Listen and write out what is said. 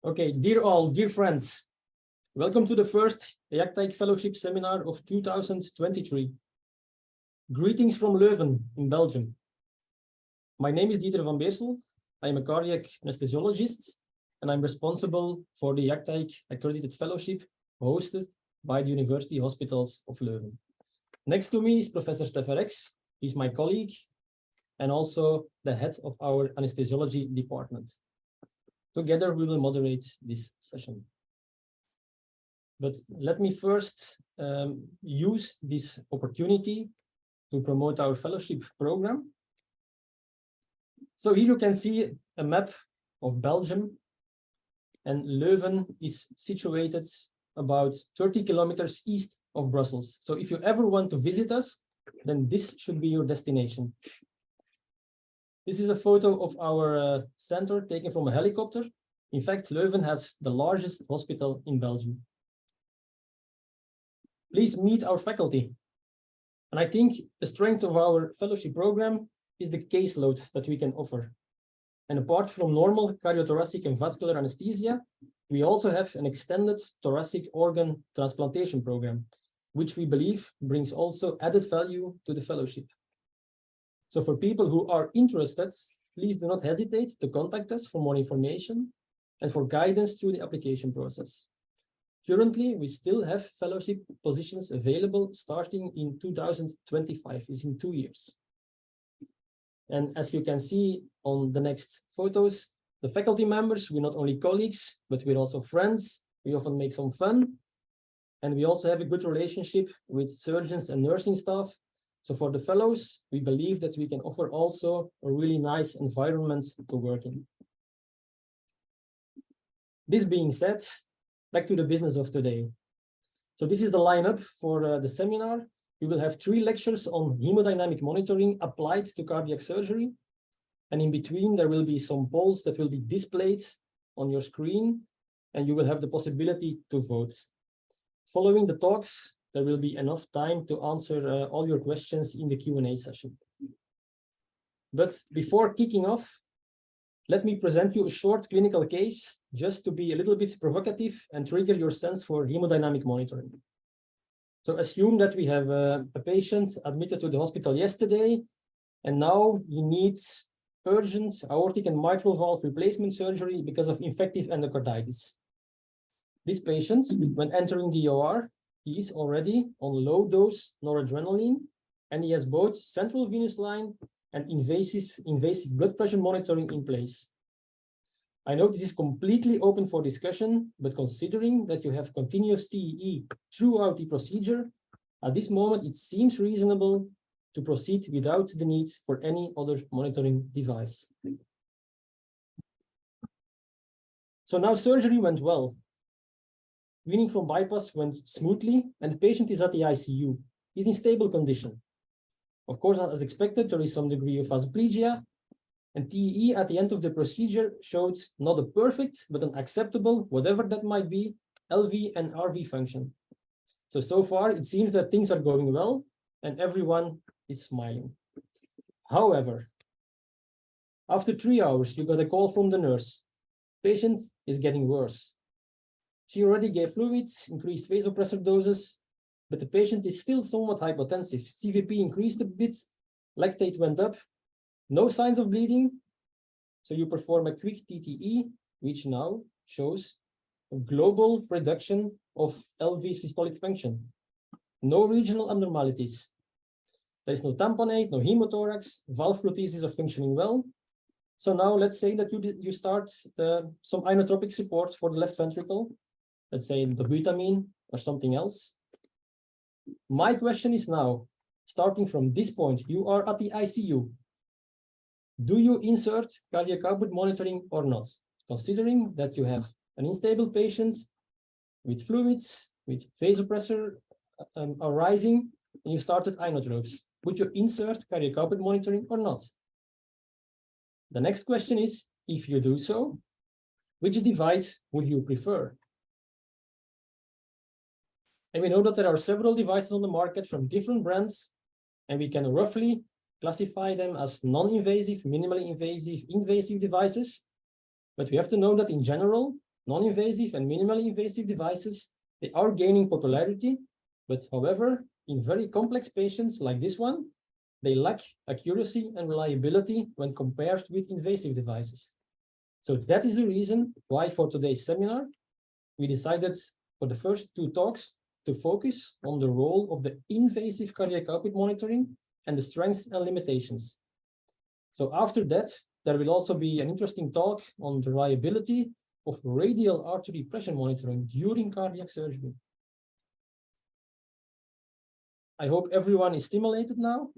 Okay, dear all, dear friends, welcome to the first EACTAIC Fellowship Seminar of 2023. Greetings from Leuven in Belgium. My name is van Beersel. I am a cardiac anesthesiologist, and I'm responsible for the EACTAIC accredited fellowship hosted by the University Hospitals of Leuven. Next to me is Professor Steffen. He's my colleague and also the head of our anesthesiology department. Together, we will moderate this session. But let me first use this opportunity to promote our fellowship program. So here you can see a map of Belgium, and Leuven is situated about 30 kilometers east of Brussels. So if you ever want to visit us, then this should be your destination. This is a photo of our center taken from a helicopter. In fact, Leuven has the largest hospital in Belgium. Please meet our faculty. And I think the strength of our fellowship program is the caseload that we can offer. And apart from normal cardiothoracic and vascular anesthesia, we also have an extended thoracic organ transplantation program, which we believe brings also added value to the fellowship. So for people who are interested, please do not hesitate to contact us for more information and for guidance through the application process. Currently, we still have fellowship positions available starting in 2025, is in 2 years. And as you can see on the next photos, the faculty members, we're not only colleagues, but we're also friends. We often make some fun. And we also have a good relationship with surgeons and nursing staff. So for the fellows, we believe that we can offer also a really nice environment to work in. This being said, back to the business of today. So this is the lineup for the seminar. We will have 3 lectures on hemodynamic monitoring applied to cardiac surgery. And in between, there will be some polls that will be displayed on your screen, and you will have the possibility to vote. Following the talks, there will be enough time to answer all your questions in the Q&A session. But before kicking off, let me present you a short clinical case just to be a little bit provocative and trigger your sense for hemodynamic monitoring. So assume that we have a patient admitted to the hospital yesterday, and now he needs urgent aortic and mitral valve replacement surgery because of infective endocarditis. This patient, when entering the OR, he is already on low-dose noradrenaline, and he has both central venous line and invasive blood pressure monitoring in place. I know this is completely open for discussion, but considering that you have continuous TEE throughout the procedure, at this moment it seems reasonable to proceed without the need for any other monitoring device. So now surgery went well. Weaning from bypass went smoothly, and the patient is at the ICU. He's in stable condition. Of course, as expected, there is some degree of vasoplegia, and TEE at the end of the procedure showed not a perfect, but an acceptable, whatever that might be, LV and RV function. So far, it seems that things are going well, and everyone is smiling. However, after 3 hours, you got a call from the nurse. Patient is getting worse. She already gave fluids, increased vasopressor doses, but the patient is still somewhat hypotensive. CVP increased a bit, lactate went up, no signs of bleeding. So you perform a quick TTE, which now shows a global reduction of LV systolic function. No regional abnormalities. There is no tamponade, no hemothorax, valve protesis are functioning well. So now let's say that you start some inotropic support for the left ventricle. Let's say dobutamine or something else. My question is now, starting from this point, you are at the ICU. Do you insert cardiac output monitoring or not? Considering that you have an unstable patient with fluids, with vasopressor arising, and you started inotropes. Would you insert cardiac output monitoring or not? The next question is, if you do so, which device would you prefer? And we know that there are several devices on the market from different brands, and we can roughly classify them as non-invasive, minimally invasive, invasive devices. But we have to know that in general, non-invasive and minimally invasive devices, they are gaining popularity, but however, in very complex patients like this one, they lack accuracy and reliability when compared with invasive devices. So that is the reason why for today's seminar, we decided for the first two talks to focus on the role of the invasive cardiac output monitoring and the strengths and limitations. So after that, there will also be an interesting talk on the reliability of radial artery pressure monitoring during cardiac surgery. I hope everyone is stimulated now.